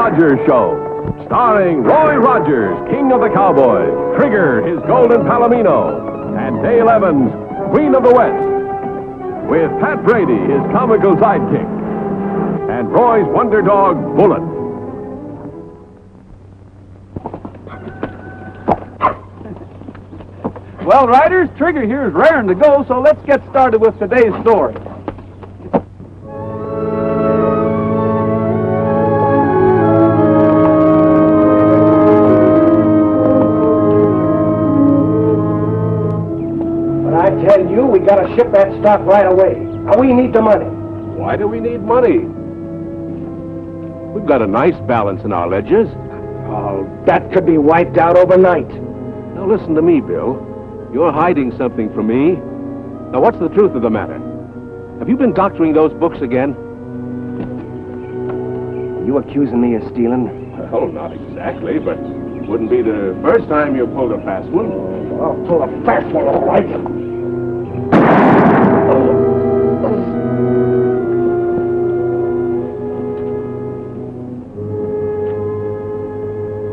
Rogers Show. Starring Roy Rogers, King of the Cowboys, Trigger, his golden Palomino, and Dale Evans, Queen of the West. With Pat Brady, his comical sidekick, and Roy's wonder dog, Bullet. Well, riders, Trigger here is raring to go, so let's get started with today's story. But I tell you, we gotta ship that stock right away. Now, we need the money. Why do we need money? We've got a nice balance in our ledgers. Oh, that could be wiped out overnight. Now listen to me, Bill. You're hiding something from me. Now, what's the truth of the matter? Have you been doctoring those books again? Are you accusing me of stealing? Well, not exactly, but it wouldn't be the first time you pulled a fast one. I'll pull a fast one, all right.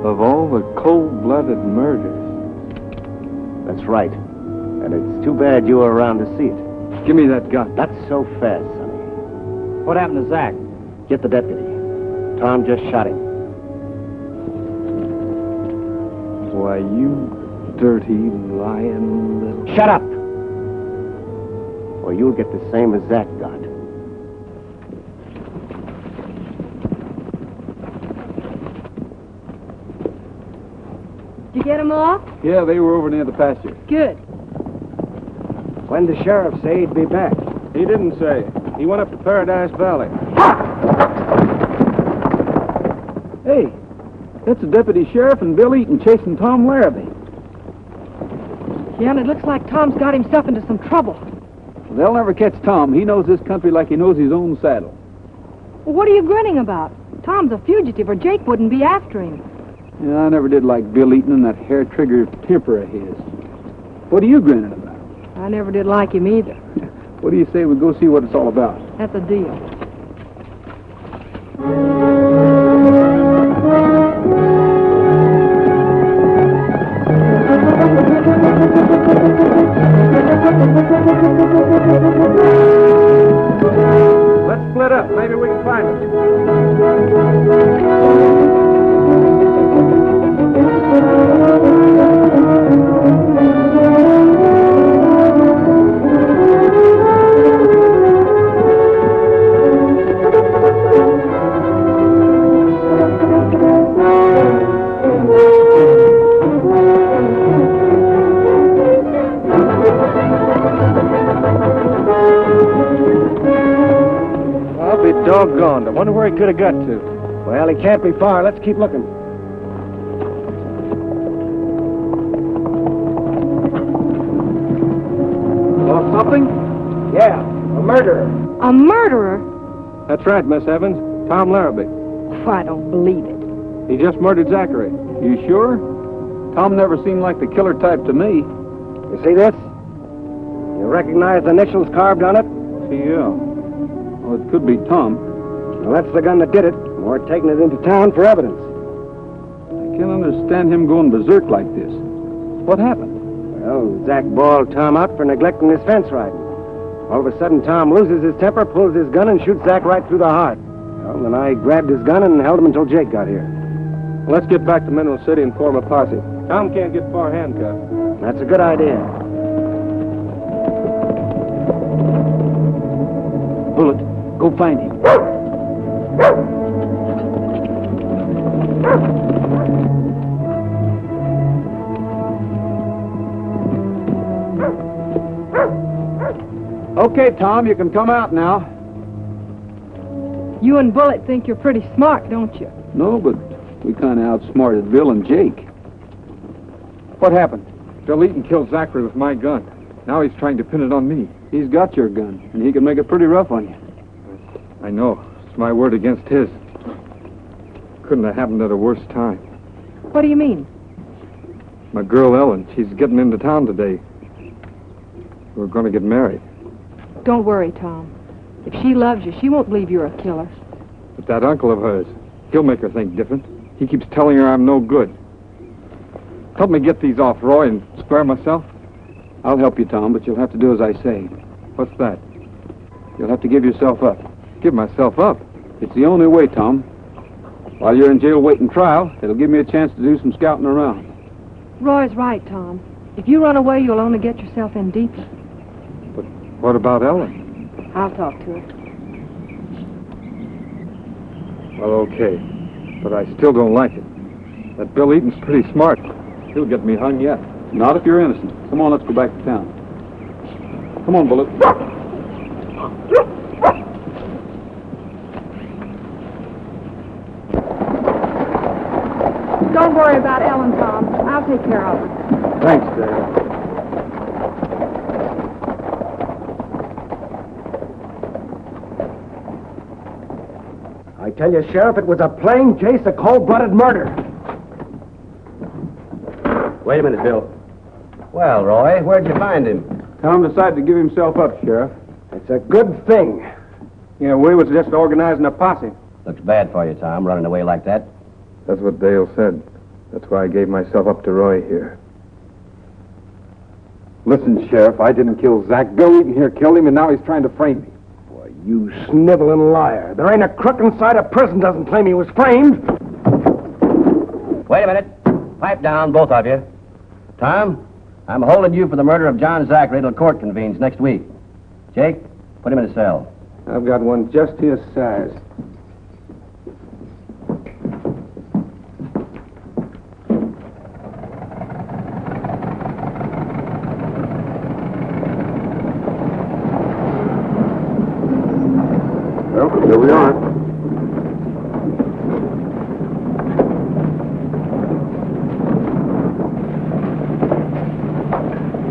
Of all the cold-blooded murders. That's right. And it's too bad you were around to see it. Give me that gun. Not so fast, Sonny. What happened to Zach? Get the deputy. Tom just shot him. Why, you dirty, lying... Shut up! Or you'll get the same as Zach got. Did you get them off? Yeah, they were over near the pasture. Good. When the sheriff say he'd be back? He didn't say. He went up to Paradise Valley. Hey, that's the deputy sheriff and Bill Eaton chasing Tom Larrabee. Yeah, and it looks like Tom's got himself into some trouble. They'll never catch Tom. He knows this country like he knows his own saddle. Well, what are you grinning about? Tom's a fugitive, or Jake wouldn't be after him. Yeah, I never did like Bill Eaton and that hair-trigger temper of his. What are you grinning about? I never did like him either. What do you say we go see what it's all about? That's a deal. Let's split up. Maybe we can find him. I'll be doggone. I wonder where he could have got to. Well, he can't be far. Let's keep looking. Lost something? Yeah, a murderer. A murderer? That's right, Miss Evans. Tom Larrabee. Oh, I don't believe it. He just murdered Zachary. You sure? Tom never seemed like the killer type to me. You see this? You recognize the initials carved on it? Yeah. Well, it could be Tom. Well, that's the gun that did it. We're taking it into town for evidence. I can't understand him going berserk like this. What happened? Well, Zach bawled Tom out for neglecting his fence riding. All of a sudden, Tom loses his temper, pulls his gun, and shoots Zach right through the heart. Well, then I grabbed his gun and held him until Jake got here. Well, let's get back to Mineral City and form a posse. Tom can't get far handcuffed. That's a good idea. Bullet, go find him. Okay, Tom, you can come out now. You and Bullet think you're pretty smart, don't you? No, but we kind of outsmarted Bill and Jake. What happened? Bill Eaton killed Zachary with my gun. Now he's trying to pin it on me. He's got your gun, and he can make it pretty rough on you. I know. It's my word against his. Couldn't have happened at a worse time. What do you mean? My girl Ellen, she's getting into town today. We're going to get married. Don't worry, Tom. If she loves you, she won't believe you're a killer. But that uncle of hers, He'll make her think different. He keeps telling her I'm no good. Help me get these off, Roy, and square myself. I'll help you, Tom, but you'll have to do as I say. What's that? You'll have to give yourself up. Give myself up? It's the only way, Tom. While you're in jail waiting trial, it'll give me a chance to do some scouting around. Roy's right, Tom. If you run away, you'll only get yourself in deeper. But what about Ellen? I'll talk to her. Well, okay. But I still don't like it. That Bill Eaton's pretty smart. He'll get me hung yet. Not if you're innocent. Come on, let's go back to town. Come on, Bullet. Don't worry about Ellen, Tom. I'll take care of her. Thanks, Dale. I tell you, Sheriff, it was a plain chase, a cold-blooded murder. Wait a minute, Bill. Well, Roy, where'd you find him? Tom decided to give himself up, Sheriff. It's a good thing. Yeah, we was just organizing a posse. Looks bad for you, Tom, running away like that. That's what Dale said. That's why I gave myself up to Roy here. Listen, Sheriff, I didn't kill Zach. Bill Eaton here killed him, and now he's trying to frame me. Boy, you sniveling liar. There ain't a crook inside a prison doesn't claim he was framed. Wait a minute. Pipe down, both of you. Tom, I'm holding you for the murder of John Zachary till court convenes next week. Jake, put him in a cell. I've got one just his size. Well, here we are.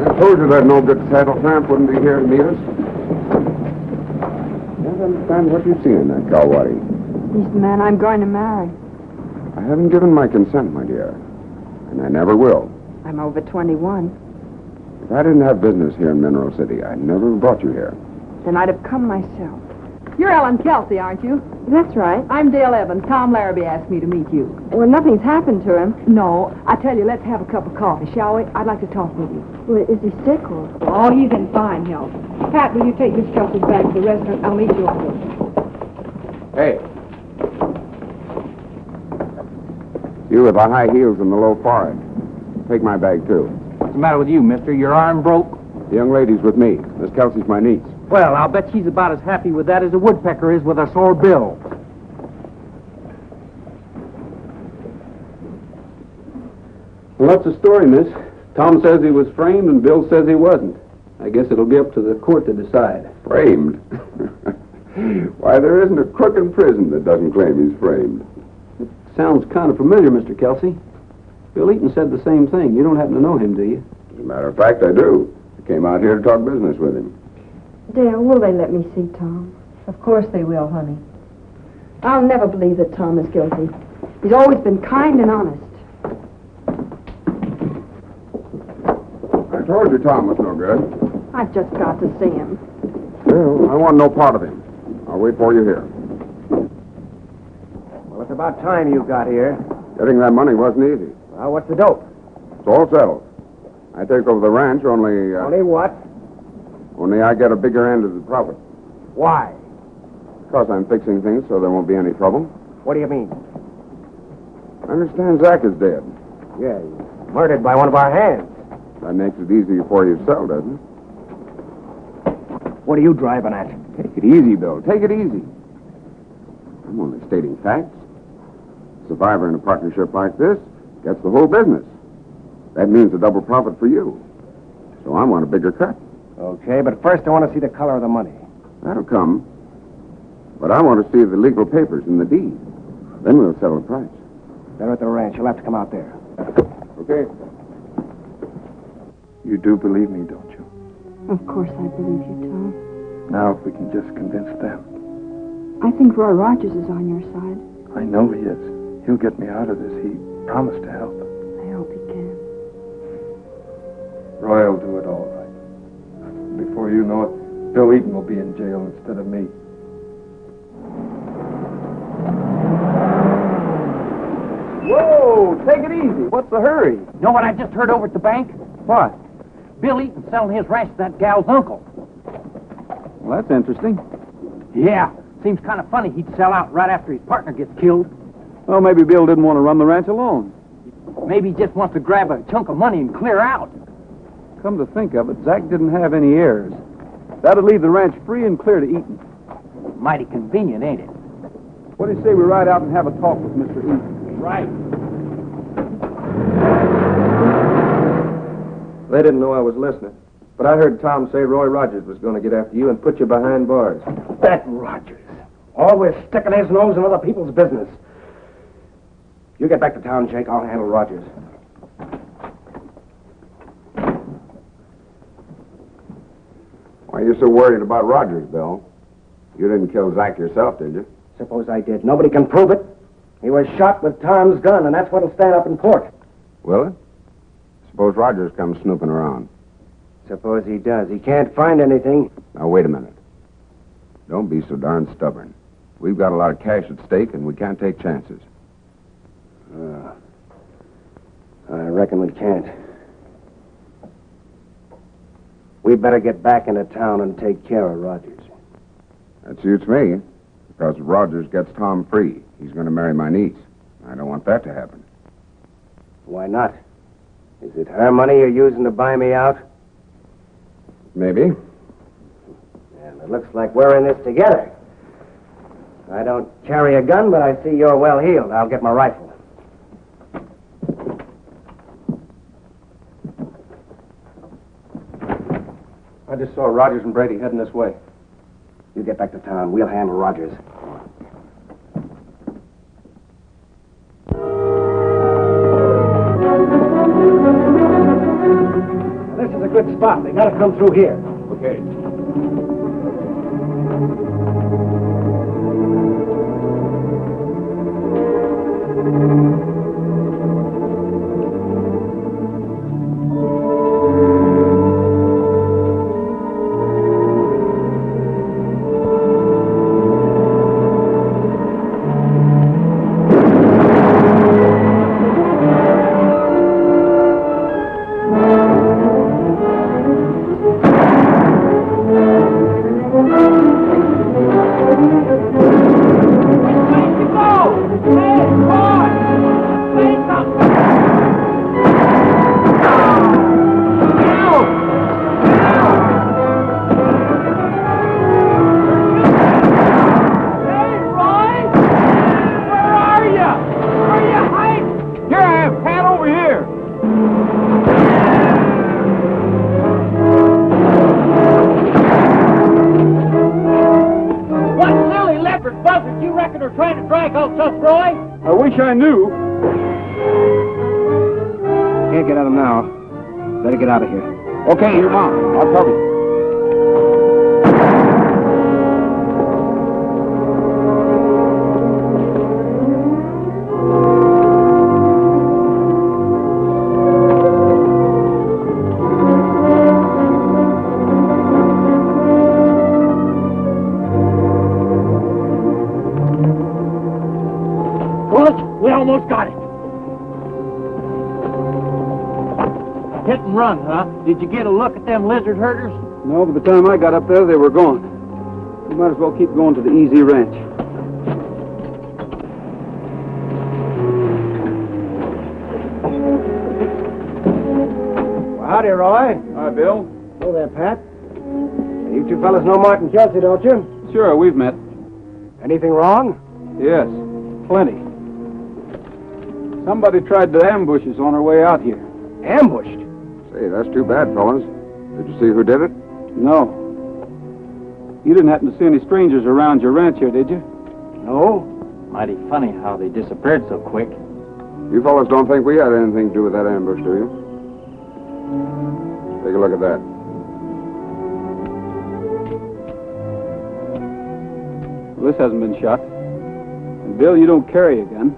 I told you that no-good saddle tramp wouldn't be here to meet us. I don't understand what you see in that cowboy. He's the man I'm going to marry. I haven't given my consent, my dear. And I never will. I'm over 21. If I didn't have business here in Mineral City, I'd never have brought you here. Then I'd have come myself. You're Ellen Kelsey, aren't you? That's right. I'm Dale Evans. Tom Larrabee asked me to meet you. Well, nothing's happened to him. No, I tell you, let's have a cup of coffee, shall we? I'd like to talk with you. Well, is he sick or? Oh, he's in fine health. Pat, will you take Miss Kelsey back to the restaurant? I'll meet you over there. Hey. You with the high heels and the low forehead. Take my bag, too. What's the matter with you, mister? Your arm broke? The young lady's with me. Miss Kelsey's my niece. Well, I'll bet she's about as happy with that as a woodpecker is with a sore bill. Well, that's the story, miss. Tom says he was framed and Bill says he wasn't. I guess it'll be up to the court to decide. Framed? Why, there isn't a crook in prison that doesn't claim he's framed. Sounds kind of familiar, Mr. Kelsey. Bill Eaton said the same thing. You don't happen to know him, do you? As a matter of fact, I do. I came out here to talk business with him. Dale, will they let me see Tom? Of course they will, honey. I'll never believe that Tom is guilty. He's always been kind and honest. I told you Tom was no good. I've just got to see him. Well, I want no part of him. I'll wait for you here. Well, it's about time you got here. Getting that money wasn't easy. Well, what's the dope? It's all settled. I take over the ranch only... Only what? Only I get a bigger end of the profit. Why? Because I'm fixing things so there won't be any trouble. What do you mean? I understand Zach is dead. Yeah, he's murdered by one of our hands. That makes it easier for you to sell, doesn't it? What are you driving at? Take it easy, Bill. Take it easy. I'm only stating facts. A survivor in a partnership like this gets the whole business. That means a double profit for you. So I want a bigger cut. Okay, but first I want to see the color of the money. That'll come. But I want to see the legal papers and the deed. Then we'll settle the price. They're at the ranch. You'll have to come out there. Okay. You do believe me, don't you? Of course I believe you, Tom. Now if we can just convince them. I think Roy Rogers is on your side. I know he is. He'll get me out of this. He promised to help. I hope he can. Roy will do it all right. Before you know it, Bill Eaton will be in jail instead of me. Whoa, take it easy. What's the hurry? Know what I just heard over at the bank? What? Bill Eaton's selling his ranch to that gal's uncle. Well, that's interesting. Yeah, seems kind of funny he'd sell out right after his partner gets killed. Well, maybe Bill didn't want to run the ranch alone. Maybe he just wants to grab a chunk of money and clear out. Come to think of it, Zach didn't have any heirs. That'd leave the ranch free and clear to Eaton. Mighty convenient, ain't it? What do you say we ride out and have a talk with Mr. Eaton? Right. They didn't know I was listening. But I heard Tom say Roy Rogers was going to get after you and put you behind bars. That Rogers. Always sticking his nose in other people's business. You get back to town, Jake. I'll handle Rogers. Why are you so worried about Rogers, Bill? You didn't kill Zach yourself, did you? Suppose I did. Nobody can prove it. He was shot with Tom's gun, and that's what'll stand up in court. Will it? Suppose Rogers comes snooping around. Suppose he does. He can't find anything. Now, wait a minute. Don't be so darn stubborn. We've got a lot of cash at stake, and we can't take chances. I reckon we can't. We better get back into town and take care of Rogers. That suits me, because if Rogers gets Tom free, he's going to marry my niece. I don't want that to happen. Why not? Is it her money you're using to buy me out? Maybe. And it looks like we're in this together. I don't carry a gun, but I see you're well heeled. I'll get my rifle. I just saw Rogers and Brady heading this way. You get back to town. We'll handle Rogers. This is a good spot. They gotta come through here. Okay. I knew. Can't get at him now. Better get out of here. Okay, you're on. I'll cover you. We almost got it. Hit and run, huh? Did you get a look at them lizard herders? No, by the time I got up there, they were gone. You might as well keep going to the Easy Ranch. Well, howdy, Roy. Hi, Bill. Hello there, Pat. You two fellas know Martin Kelsey, don't you? Sure, we've met. Anything wrong? Yes, plenty. Somebody tried to ambush us on our way out here. Ambushed? Say, that's too bad, fellas. Did you see who did it? No. You didn't happen to see any strangers around your ranch here, did you? No. Mighty funny how they disappeared so quick. You fellas don't think we had anything to do with that ambush, do you? Take a look at that. Well, this hasn't been shot. And Bill, you don't carry a gun.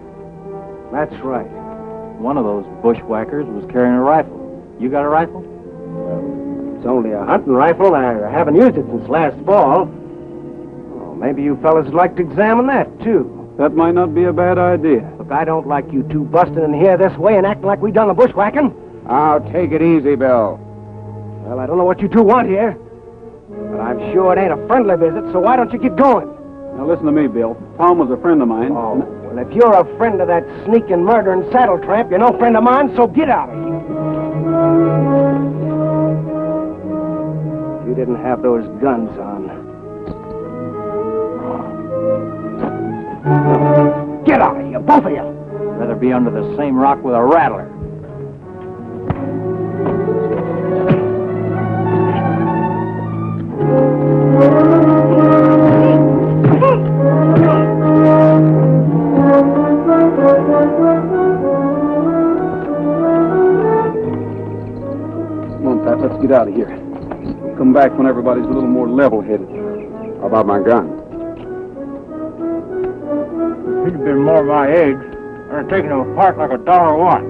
That's right. One of those bushwhackers was carrying a rifle. You got a rifle? It's only a hunting rifle. I haven't used it since last fall. Oh, maybe you fellas would like to examine that, too. That might not be a bad idea. The Look, I don't like you two busting in here this way and acting like we done the bushwhacking. Now, take it easy, Bill. Well, I don't know what you two want here, but I'm sure it ain't a friendly visit, so why don't you get going? Now, listen to me, Bill. Tom was a friend of mine. Oh, well, if you're a friend of that sneaking, murdering saddle tramp, you're no friend of mine, so get out of here. You didn't have those guns on. Get out of here, both of you! Rather be under the same rock with a rattler. Come on, Pat, let's get out of here. We'll come back when everybody's a little more level-headed. How about my gun? If you'd been more my age, I'd have taken them apart like a dollar watch.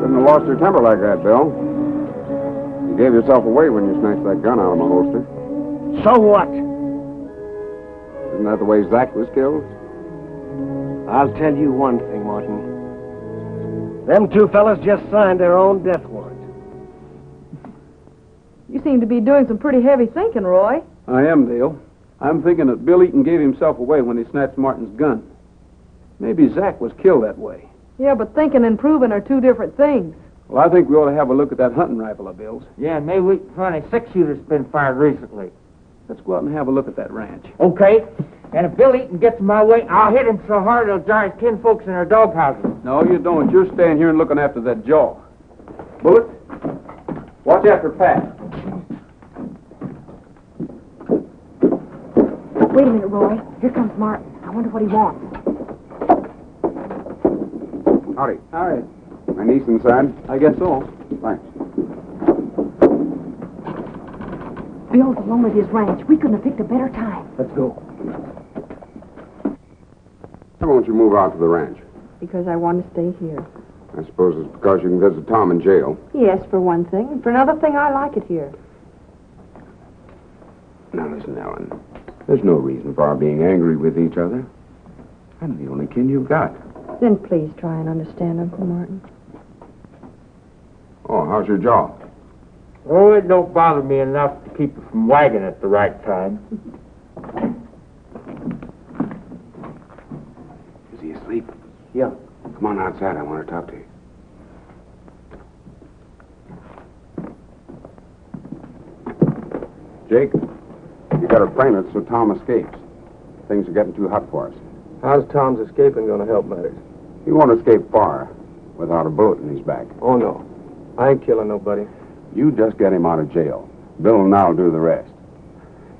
Shouldn't have lost your temper like that, Bill. You gave yourself away when you snatched that gun out of my holster. So what? Isn't that the way Zach was killed? I'll tell you one thing, Martin. Them two fellas just signed their own death warrant. You seem to be doing some pretty heavy thinking, Roy. I am, Dale. I'm thinking that Bill Eaton gave himself away when he snatched Martin's gun. Maybe Zach was killed that way. Yeah, but thinking and proving are two different things. Well, I think we ought to have a look at that hunting rifle of Bill's. Yeah, maybe we can find a six-shooter that's been fired recently. Let's go out and have a look at that ranch. Okay. And if Bill Eaton gets my way, I'll hit him so hard he'll jar his kinfolks in their doghouses. No, you don't. You're staying here and looking after that jaw. Bullet, watch after Pat. Wait a minute, Roy. Here comes Martin. I wonder what he wants. Howdy. All right. My niece inside? I guess so. Thanks. Bill's alone at his ranch. We couldn't have picked a better time. Let's go. Why won't you move out to the ranch? Because I want to stay here. I suppose it's because you can visit Tom in jail. Yes, for one thing. And for another thing, I like it here. Now listen, Ellen. There's no reason for our being angry with each other. I'm the only kin you've got. Then please try and understand, Uncle Martin. Oh, how's your jaw? Oh, it don't bother me enough to keep it from wagging at the right time. Is he asleep? Yeah. Come on outside. I want to talk to you. Jake, you got to frame it so Tom escapes. Things are getting too hot for us. How's Tom's escaping going to help matters? He won't escape far without a bullet in his back. Oh, no. I ain't killing nobody. You just get him out of jail. Bill and I'll do the rest.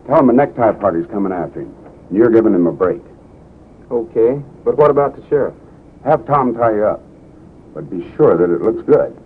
Tell him a necktie party's coming after him. And you're giving him a break. Okay, but what about the sheriff? Have Tom tie you up. But be sure that it looks good.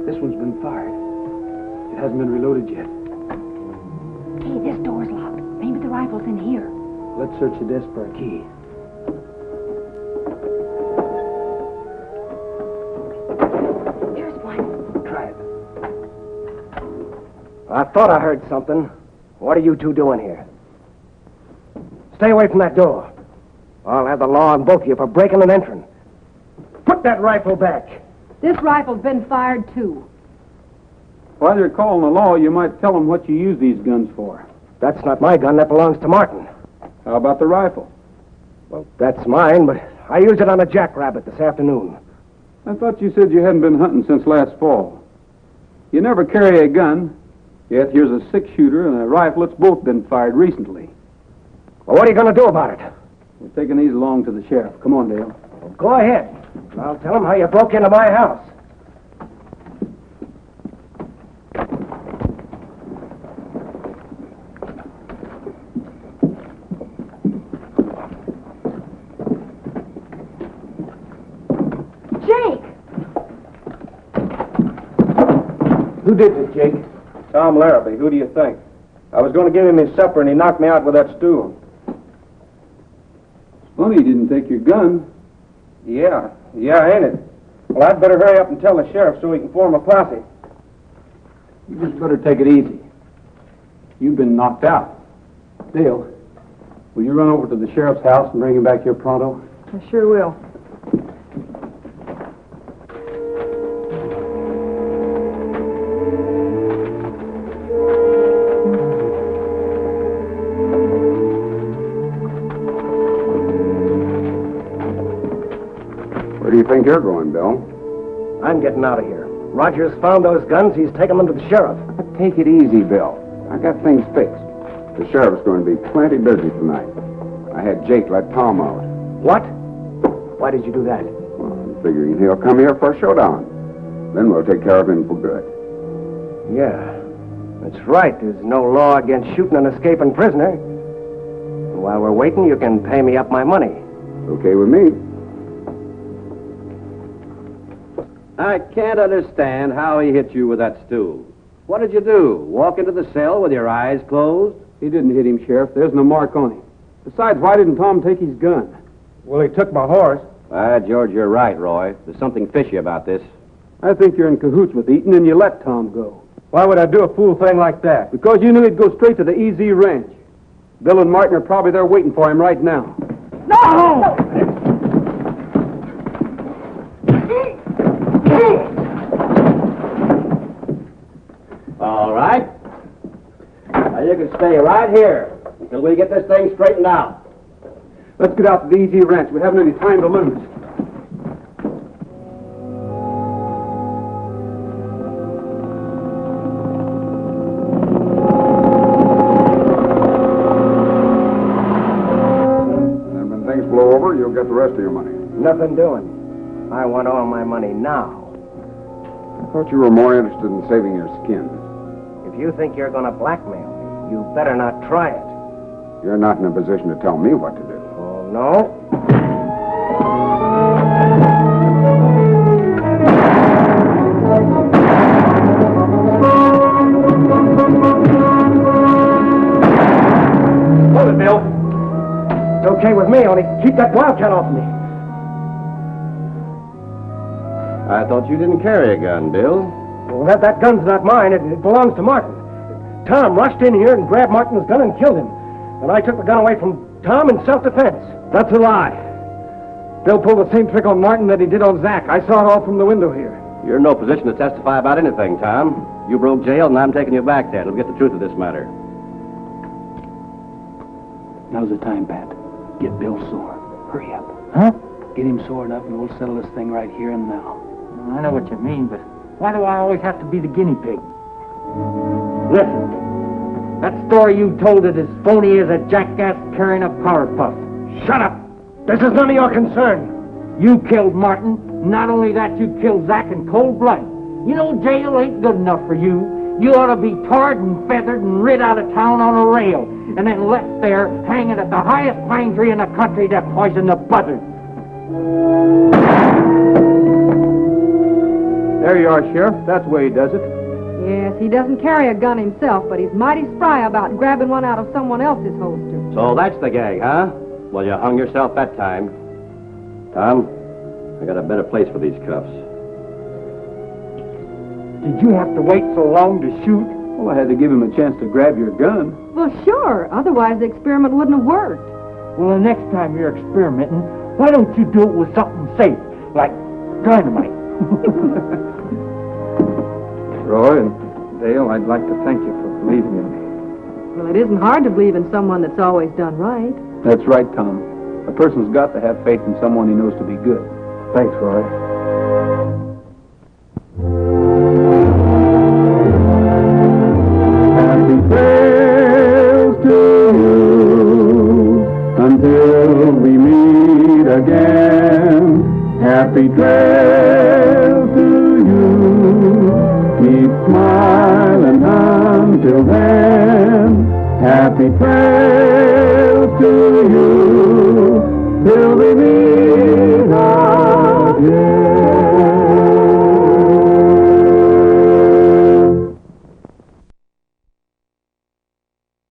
This one's been fired. It hasn't been reloaded yet. Hey, this door's locked. Maybe the rifle's in here. Let's search the desk for a key. Here's one. Try it. I thought I heard something. What are you two doing here? Stay away from that door. I'll have the law on both of you for breaking and entering. Put that rifle back. This rifle's been fired, too. While you're calling the law, you might tell them what you use these guns for. That's not my gun. That belongs to Martin. How about the rifle? Well, that's mine, but I used it on a jackrabbit this afternoon. I thought you said you hadn't been hunting since last fall. You never carry a gun, yet here's a six-shooter and a rifle that's both been fired recently. Well, what are you going to do about it? We're taking these along to the sheriff. Come on, Dale. Well, go ahead. I'll tell him how you broke into my house. Jake! Who did this, Jake? Tom Larrabee. Who do you think? I was going to give him his supper, and he knocked me out with that stool. It's funny he didn't take your gun. Yeah, ain't it? Well, I'd better hurry up and tell the sheriff so he can form a posse. You just better take it easy. You've been knocked out. Dale, will you run over to the sheriff's house and bring him back here pronto? I sure will. Where do you think you're going, Bill? I'm getting out of here. Rogers found those guns. He's taken them to the sheriff. Take it easy, Bill. I got things fixed. The sheriff's going to be plenty busy tonight. I had Jake let Tom out. What? Why did you do that? Well, I'm figuring he'll come here for a showdown. Then we'll take care of him for good. Yeah, that's right. There's no law against shooting an escaping prisoner. And while we're waiting, you can pay me up my money. Okay with me. I can't understand how he hit you with that stool. What did you do? Walk into the cell with your eyes closed? He didn't hit him, Sheriff. There's no mark on him. Besides, why didn't Tom take his gun? Well, he took my horse. George, you're right, Roy. There's something fishy about this. I think you're in cahoots with Eaton and you let Tom go. Why would I do a fool thing like that? Because you knew he'd go straight to the EZ Ranch. Bill and Martin are probably there waiting for him right now. No! All right. Now you can stay right here until we get this thing straightened out. Let's get out to the EZ Ranch. We haven't any time to lose. And when things blow over, you'll get the rest of your money. Nothing doing. I want all my money now. I thought you were more interested in saving your skin. If you think you're going to blackmail me, you better not try it. You're not in a position to tell me what to do. Oh, no? Hold it, Bill. It's okay with me, only keep that wildcat off me. I thought you didn't carry a gun, Bill. Well, that gun's not mine. It belongs to Martin. Tom rushed in here and grabbed Martin's gun and killed him. And I took the gun away from Tom in self-defense. That's a lie. Bill pulled the same trick on Martin that he did on Zach. I saw it all from the window here. You're in no position to testify about anything, Tom. You broke jail, and I'm taking you back there. We'll get the truth of this matter. Now's the time, Pat. Get Bill sore. Hurry up. Huh? Get him sore enough, and we'll settle this thing right here and now. I know what you mean, but why do I always have to be the guinea pig? Listen, that story you told is as phony as a jackass carrying a powder puff. Shut up! This is none of your concern. You killed Martin. Not only that, you killed Zach in cold blood. You know jail ain't good enough for you. You ought to be tarred and feathered and rid out of town on a rail, and then left there hanging at the highest pine tree in the country to poison the buzzards. There you are, Sheriff. That's the way he does it. Yes, he doesn't carry a gun himself, but he's mighty spry about grabbing one out of someone else's holster. So that's the gang, huh? Well, you hung yourself that time. Tom, I got a better place for these cuffs. Did you have to wait so long to shoot? Well, I had to give him a chance to grab your gun. Well, sure. Otherwise, the experiment wouldn't have worked. Well, the next time you're experimenting, why don't you do it with something safe, like dynamite? Roy, Dale, I'd like to thank you for believing in me. Well, it isn't hard to believe in someone that's always done right. That's right, Tom. A person's got to have faith in someone he knows to be good. Thanks, Roy. Happy trails to you until we meet again. Happy trails to you. Keep smiling until then. Happy trails to you till we meet again.